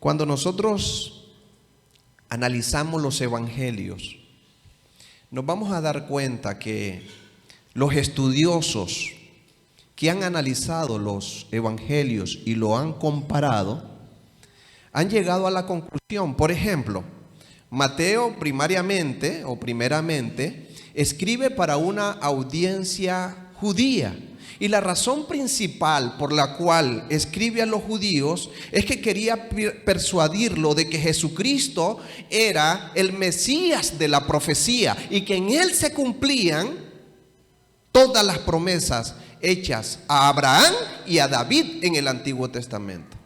Cuando nosotros analizamos los evangelios, nos vamos a dar cuenta que los estudiosos que han analizado los evangelios y lo han comparado, han llegado a la conclusión. Por ejemplo, Mateo primeramente escribe para una audiencia judía. Y la razón principal por la cual escribe a los judíos es que quería persuadirlo de que Jesucristo era el Mesías de la profecía y que en él se cumplían todas las promesas hechas a Abraham y a David en el Antiguo Testamento.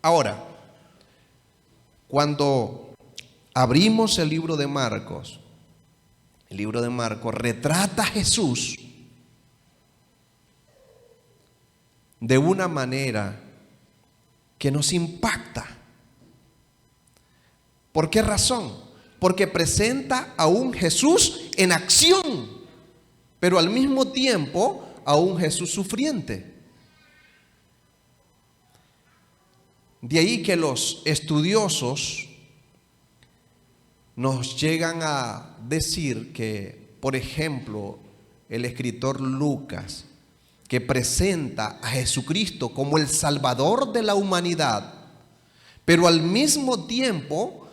Ahora, cuando abrimos el libro de Marcos retrata a Jesús de una manera que nos impacta. ¿Por qué razón? Porque presenta a un Jesús en acción, pero al mismo tiempo a un Jesús sufriente. De ahí que los estudiosos nos llegan a decir que, por ejemplo, el escritor Lucas, que presenta a Jesucristo como el Salvador de la humanidad, pero al mismo tiempo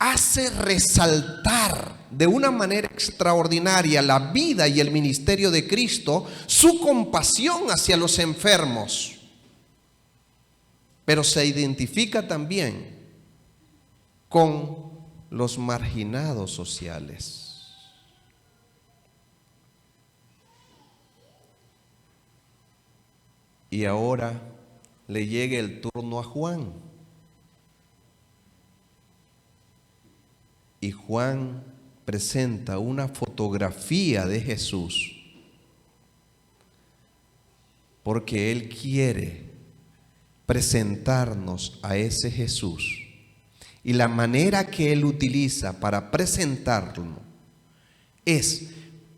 hace resaltar de una manera extraordinaria la vida y el ministerio de Cristo, su compasión hacia los enfermos, pero se identifica también con los marginados sociales. Y ahora le llega el turno a Juan. Y Juan presenta una fotografía de Jesús, porque él quiere presentarnos a ese Jesús. Y la manera que él utiliza para presentarlo es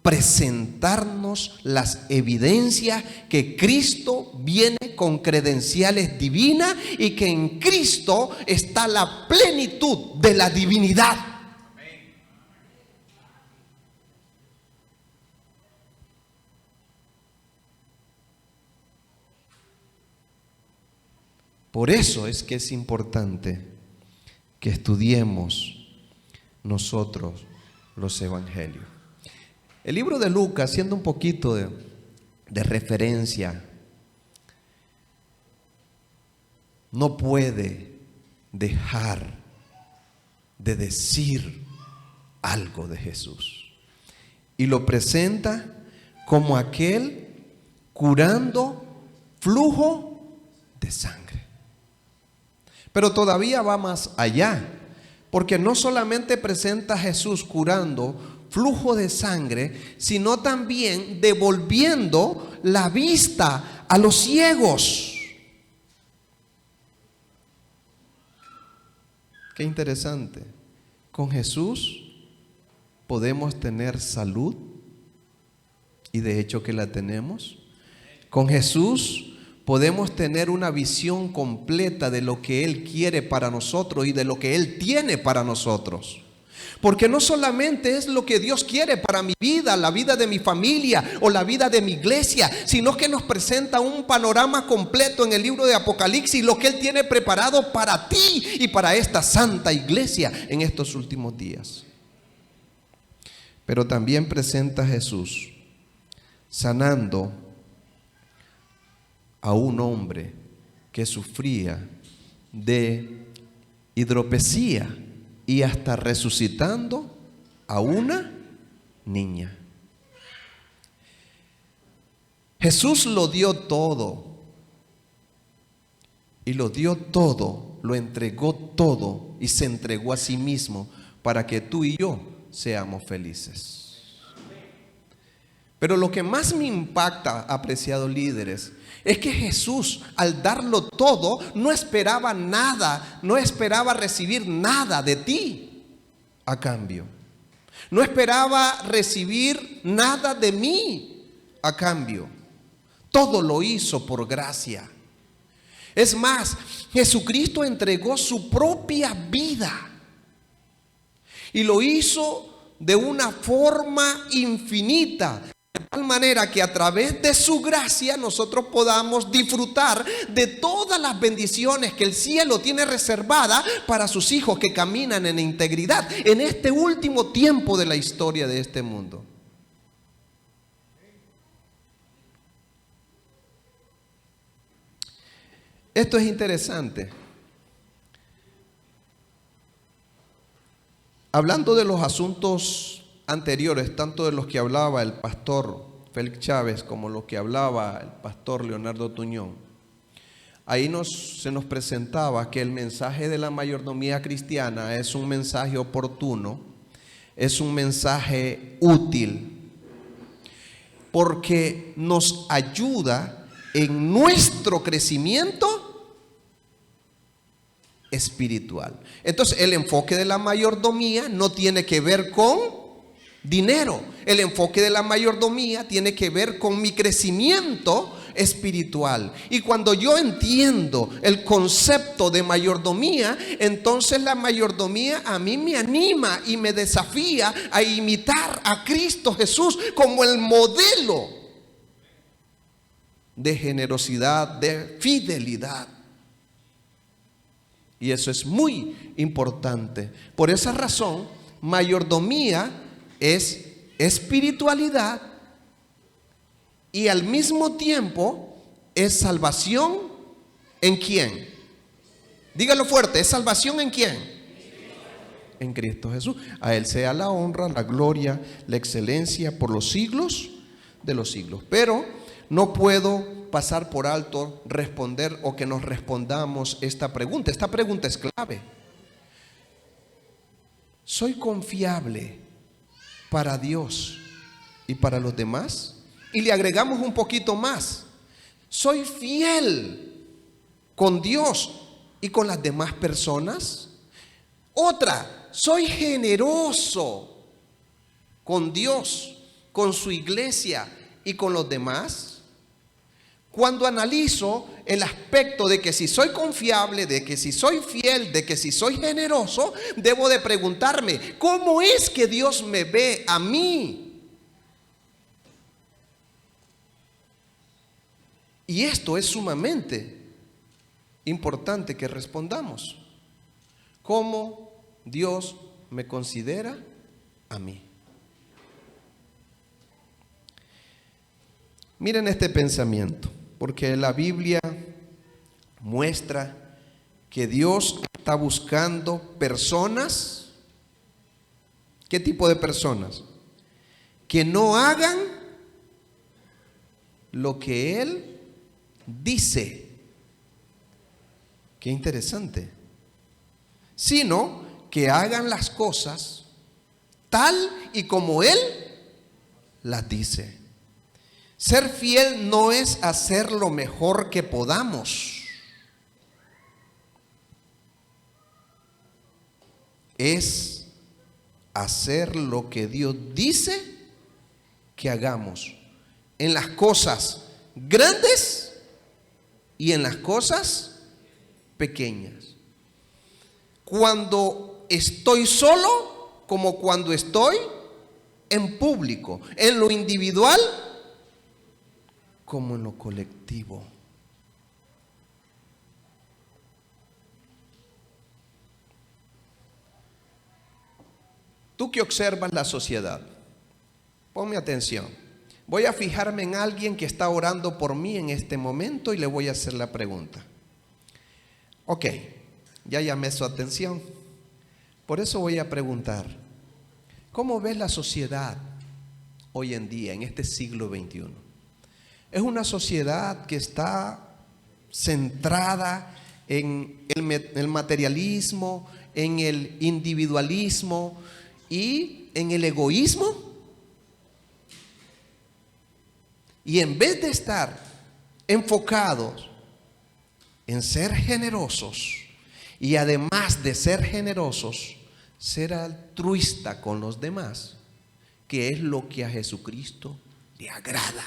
presentarnos las evidencias que Cristo viene con credenciales divinas y que en Cristo está la plenitud de la divinidad. Por eso es que es importante que estudiemos nosotros los evangelios. El libro de Lucas, haciendo un poquito de referencia, no puede dejar de decir algo de Jesús. Y lo presenta como aquel curando flujo de sangre. Pero todavía va más allá, porque no solamente presenta a Jesús curando flujo de sangre, sino también devolviendo la vista a los ciegos. Qué interesante. Con Jesús podemos tener salud, y de hecho que la tenemos. Con Jesús podemos tener una visión completa de lo que Él quiere para nosotros y de lo que Él tiene para nosotros. Porque no solamente es lo que Dios quiere para mi vida, la vida de mi familia o la vida de mi iglesia, sino que nos presenta un panorama completo en el libro de Apocalipsis, lo que Él tiene preparado para ti y para esta santa iglesia en estos últimos días. Pero también presenta a Jesús sanando a un hombre que sufría de hidropesía y hasta resucitando a una niña. Jesús lo dio todo, y lo dio todo, lo entregó todo y se entregó a sí mismo para que tú y yo seamos felices. Pero lo que más me impacta, apreciados líderes, es que Jesús, al darlo todo, no esperaba nada, no esperaba recibir nada de ti a cambio. No esperaba recibir nada de mí a cambio. Todo lo hizo por gracia. Es más, Jesucristo entregó su propia vida y lo hizo de una forma infinita, de tal manera que a través de su gracia nosotros podamos disfrutar de todas las bendiciones que el cielo tiene reservadas para sus hijos que caminan en integridad en este último tiempo de la historia de este mundo. Esto es interesante. Hablando de los asuntos anteriores, tanto de los que hablaba el pastor Félix Chávez como los que hablaba el pastor Leonardo Tuñón, ahí se nos presentaba que el mensaje de la mayordomía cristiana es un mensaje oportuno, es un mensaje útil, porque nos ayuda en nuestro crecimiento espiritual. Entonces, el enfoque de la mayordomía no tiene que ver con dinero. El enfoque de la mayordomía tiene que ver con mi crecimiento espiritual. Y cuando yo entiendo el concepto de mayordomía, entonces la mayordomía a mí me anima y me desafía a imitar a Cristo Jesús como el modelo de generosidad, de fidelidad. Y eso es muy importante. Por esa razón, mayordomía es espiritualidad y al mismo tiempo es salvación. ¿En quién? Dígalo fuerte, ¿es salvación en quién? En Cristo Jesús. A Él sea la honra, la gloria, la excelencia por los siglos de los siglos. Pero no puedo pasar por alto responder o que nos respondamos esta pregunta. Esta pregunta es clave. ¿Soy confiable para Dios y para los demás? Y le agregamos un poquito más. ¿Soy fiel con Dios y con las demás personas? Otra, ¿soy generoso con Dios, con su iglesia y con los demás? Cuando analizo el aspecto de que si soy confiable, de que si soy fiel, de que si soy generoso, debo de preguntarme, ¿cómo es que Dios me ve a mí? Y esto es sumamente importante que respondamos. ¿Cómo Dios me considera a mí? Miren este pensamiento. Porque la Biblia muestra que Dios está buscando personas. ¿Qué tipo de personas? Que no hagan lo que Él dice. Qué interesante. Sino que hagan las cosas tal y como Él las dice. Ser fiel no es hacer lo mejor que podamos. Es hacer lo que Dios dice que hagamos. En las cosas grandes y en las cosas pequeñas. Cuando estoy solo, como cuando estoy en público. En lo individual, como en lo colectivo. Tú que observas la sociedad, ponme atención. Voy a fijarme en alguien que está orando por mí en este momento y le voy a hacer la pregunta. Ok, ya llamé su atención. Por eso voy a preguntar, ¿cómo ves la sociedad hoy en día, en este siglo XXI? Es una sociedad que está centrada en el materialismo, en el individualismo y en el egoísmo. Y en vez de estar enfocados en ser generosos y además de ser generosos, ser altruista con los demás, que es lo que a Jesucristo le agrada.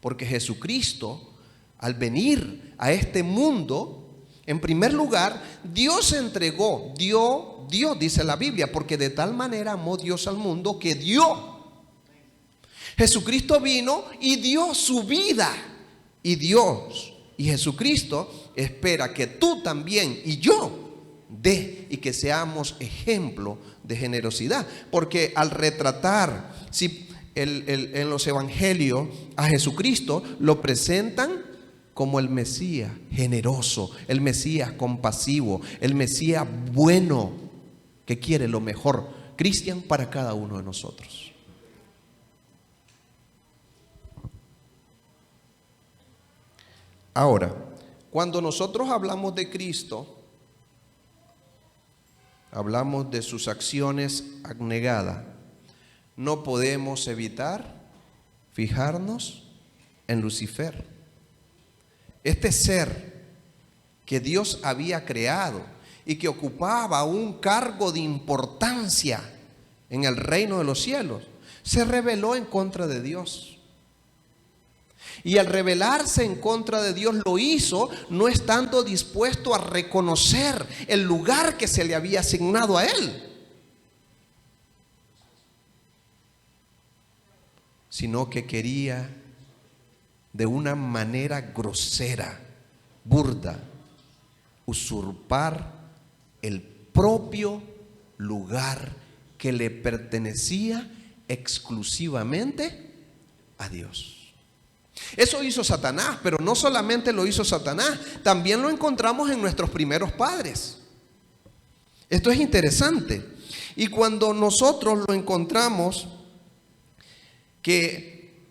Porque Jesucristo al venir a este mundo, en primer lugar, Dios entregó, dio, dice la Biblia, porque de tal manera amó Dios al mundo que dio. Jesucristo vino y dio su vida. Y Dios y Jesucristo espera que tú también y yo dé y que seamos ejemplo de generosidad. Porque al retratar en los evangelios a Jesucristo, lo presentan como el Mesías generoso, el Mesías compasivo, el Mesías bueno, que quiere lo mejor, Cristian, para cada uno de nosotros. Ahora, cuando nosotros hablamos de Cristo, hablamos de sus acciones abnegadas, no podemos evitar fijarnos en Lucifer. Este ser que Dios había creado y que ocupaba un cargo de importancia en el reino de los cielos, se rebeló en contra de Dios. Y al rebelarse en contra de Dios lo hizo no estando dispuesto a reconocer el lugar que se le había asignado a él, sino que quería de una manera grosera, burda, usurpar el propio lugar que le pertenecía exclusivamente a Dios. Eso hizo Satanás, pero no solamente lo hizo Satanás, también lo encontramos en nuestros primeros padres. Esto es interesante. Y cuando nosotros lo encontramos que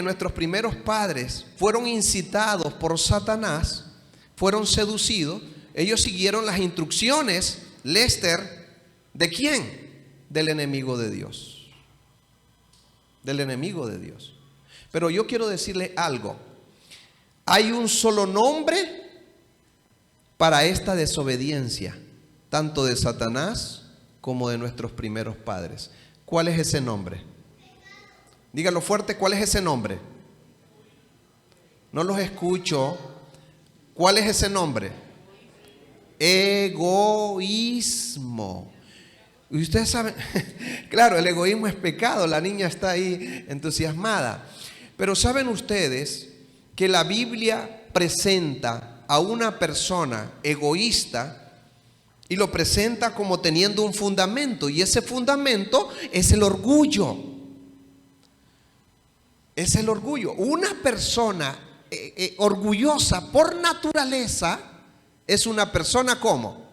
nuestros primeros padres fueron incitados por Satanás, fueron seducidos, ellos siguieron las instrucciones, Lester, ¿de quién? Del enemigo de Dios. Del enemigo de Dios. Pero yo quiero decirle algo. Hay un solo nombre para esta desobediencia, tanto de Satanás como de nuestros primeros padres. ¿Cuál es ese nombre? Dígalo fuerte, ¿cuál es ese nombre? No los escucho. ¿Cuál es ese nombre? Egoísmo. Y ustedes saben, claro, el egoísmo es pecado, la niña está ahí entusiasmada. Pero ¿saben ustedes que la Biblia presenta a una persona egoísta y lo presenta como teniendo un fundamento? Y ese fundamento es el orgullo. Es el orgullo. Una persona orgullosa por naturaleza es una persona ¿cómo?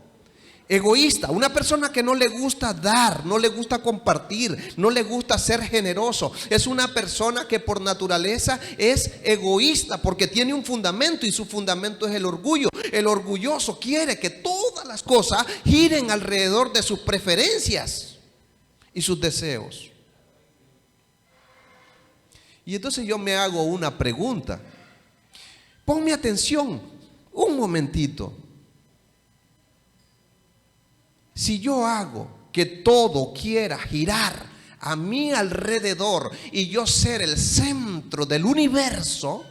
Egoísta, una persona que no le gusta dar, no le gusta compartir, no le gusta ser generoso. Es una persona que por naturaleza es egoísta porque tiene un fundamento y su fundamento es el orgullo. El orgulloso quiere que todas las cosas giren alrededor de sus preferencias y sus deseos. Y entonces yo me hago una pregunta. Ponme atención un momentito. Si yo hago que todo quiera girar a mi alrededor y yo ser el centro del universo,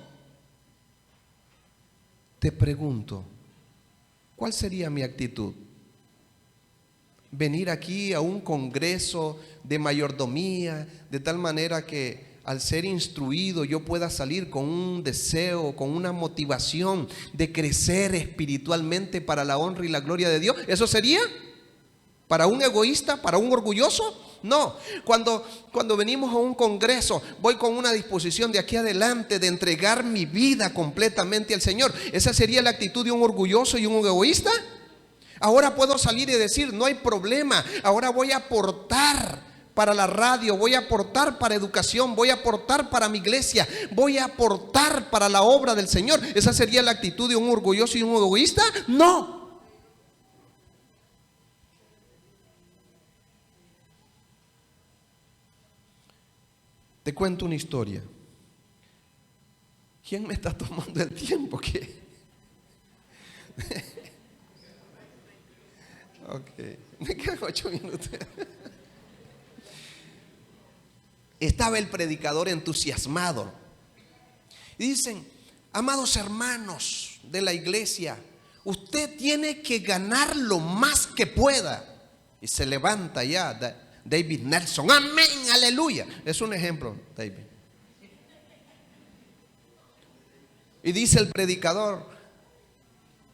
te pregunto, ¿cuál sería mi actitud? Venir aquí a un congreso de mayordomía, de tal manera que al ser instruido yo pueda salir con un deseo, con una motivación de crecer espiritualmente para la honra y la gloria de Dios. ¿Eso sería? ¿Para un egoísta? ¿Para un orgulloso? No. Cuando venimos a un congreso, voy con una disposición de aquí adelante de entregar mi vida completamente al Señor. ¿Esa sería la actitud de un orgulloso y un egoísta? Ahora puedo salir y decir, no hay problema. Ahora voy a aportar para la radio, voy a aportar para educación, voy a aportar para mi iglesia, voy a aportar para la obra del Señor. ¿Esa sería la actitud de un orgulloso y un egoísta? No. Te cuento una historia. ¿Quién me está tomando el tiempo? ¿Qué? Ok, me quedan 8 minutos. Estaba el predicador entusiasmado. Y dicen, Amados hermanos de la iglesia, usted tiene que ganar lo más que pueda. Y se levanta ya David Nelson. Amén, aleluya. Es un ejemplo, David. Y dice el predicador: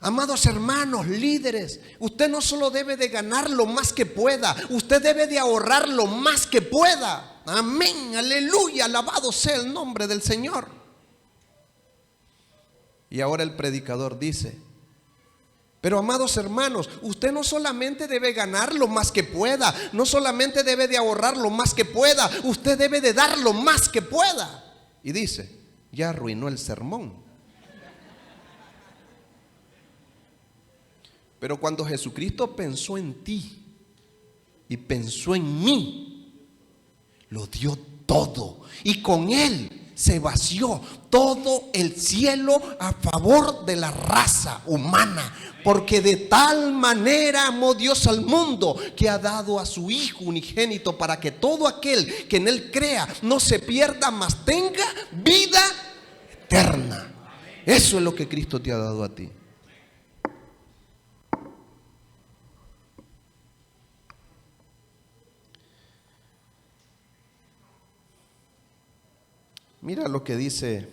amados hermanos, líderes, usted no solo debe de ganar lo más que pueda, usted debe de ahorrar lo más que pueda. Amén, aleluya, alabado sea el nombre del Señor. Y ahora el predicador dice: pero amados hermanos, usted no solamente debe ganar lo más que pueda, no solamente debe de ahorrar lo más que pueda, usted debe de dar lo más que pueda. Y dice: ya arruinó el sermón. Pero cuando Jesucristo pensó en ti y pensó en mí, lo dio todo. Y con Él se vació todo el cielo a favor de la raza humana. Porque de tal manera amó Dios al mundo, que ha dado a su Hijo unigénito, para que todo aquel que en Él crea no se pierda, mas tenga vida eterna. Eso es lo que Cristo te ha dado a ti. Mira lo que dice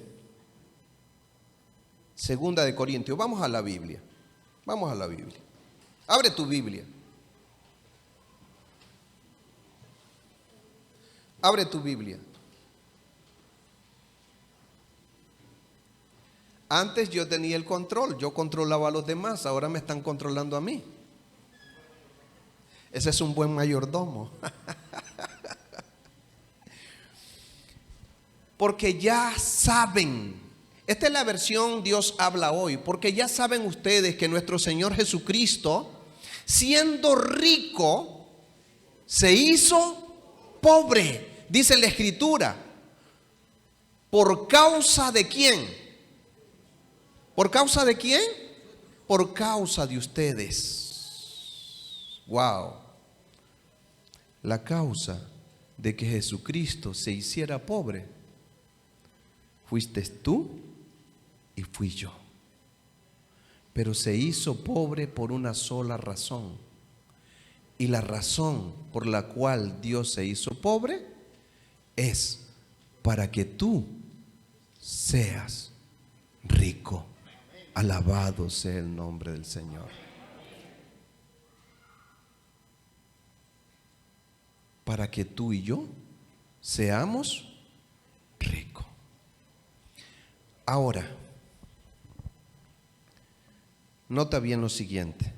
Segunda de Corintios. Vamos a la Biblia. Vamos a la Biblia. Abre tu Biblia. Abre tu Biblia. Antes yo tenía el control, yo controlaba a los demás, ahora me están controlando a mí. Ese es un buen mayordomo. Porque ya saben, esta es la versión Dios habla hoy, porque ya saben ustedes que nuestro Señor Jesucristo, siendo rico, se hizo pobre, dice la Escritura. ¿Por causa de quién? ¿Por causa de quién? Por causa de ustedes. Wow. La causa de que Jesucristo se hiciera pobre fuiste tú y fui yo. Pero se hizo pobre por una sola razón. Y la razón por la cual Dios se hizo pobre es para que tú seas rico. Alabado sea el nombre del Señor. Para que tú y yo seamos ricos. Ahora, nota bien lo siguiente.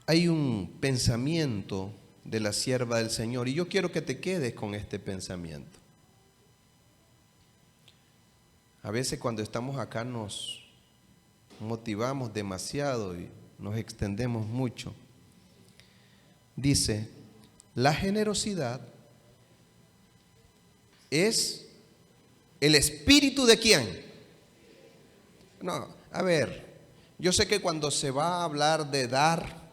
Hay un pensamiento de la sierva del Señor y yo quiero que te quedes con este pensamiento. A veces cuando estamos acá nos motivamos demasiado y nos extendemos mucho. Dice: la generosidad es el espíritu de ¿quién? No, a ver, yo sé que cuando se va a hablar de dar,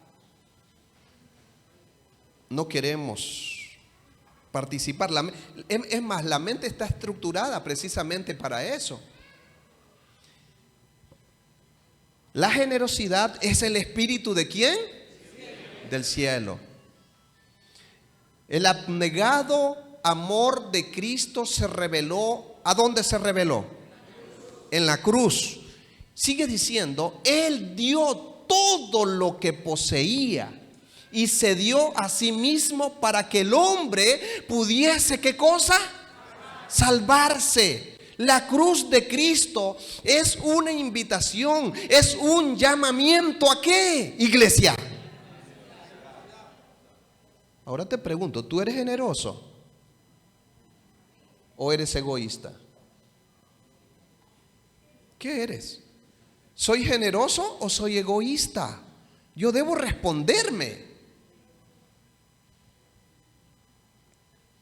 no queremos participar. Es más, la mente está estructurada precisamente para eso. La generosidad es el espíritu de ¿quién? Del cielo. El abnegado amor de Cristo se reveló. ¿A dónde se reveló? En la cruz. Sigue diciendo: Él dio todo lo que poseía y se dio a sí mismo para que el hombre pudiese, ¿qué cosa? Salvarse. La cruz de Cristo es una invitación, es un llamamiento ¿a qué, iglesia? Ahora te pregunto, ¿tú eres generoso o eres egoísta? ¿Qué eres? ¿Soy generoso o soy egoísta? Yo debo responderme.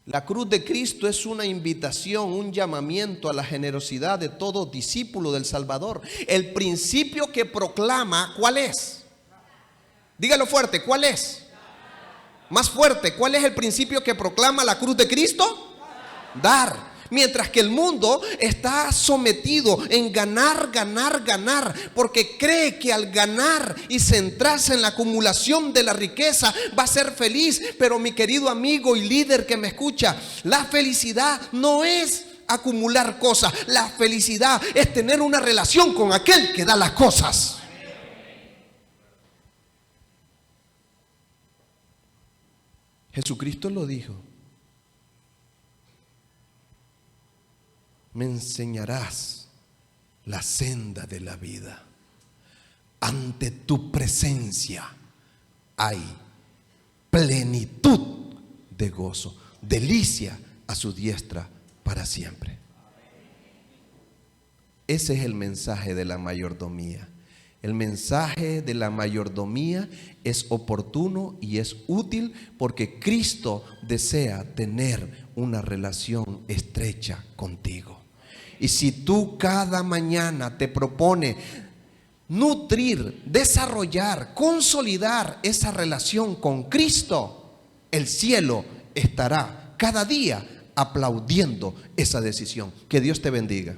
La cruz de Cristo es una invitación, un llamamiento a la generosidad de todo discípulo del Salvador. El principio que proclama, ¿cuál es? Dígalo fuerte, ¿cuál es? Más fuerte, ¿cuál es el principio que proclama la cruz de Cristo? Dar. Mientras que el mundo está sometido en ganar, ganar, ganar, porque cree que al ganar y centrarse en la acumulación de la riqueza va a ser feliz. Pero mi querido amigo y líder que me escucha, la felicidad no es acumular cosas. La felicidad es tener una relación con aquel que da las cosas. Jesucristo lo dijo: me enseñarás la senda de la vida. Ante tu presencia hay plenitud de gozo, delicia a su diestra para siempre. Ese es el mensaje de la mayordomía. El mensaje de la mayordomía es oportuno y es útil porque Cristo desea tener una relación estrecha contigo. Y si tú cada mañana te propones nutrir, desarrollar, consolidar esa relación con Cristo, el cielo estará cada día aplaudiendo esa decisión. Que Dios te bendiga.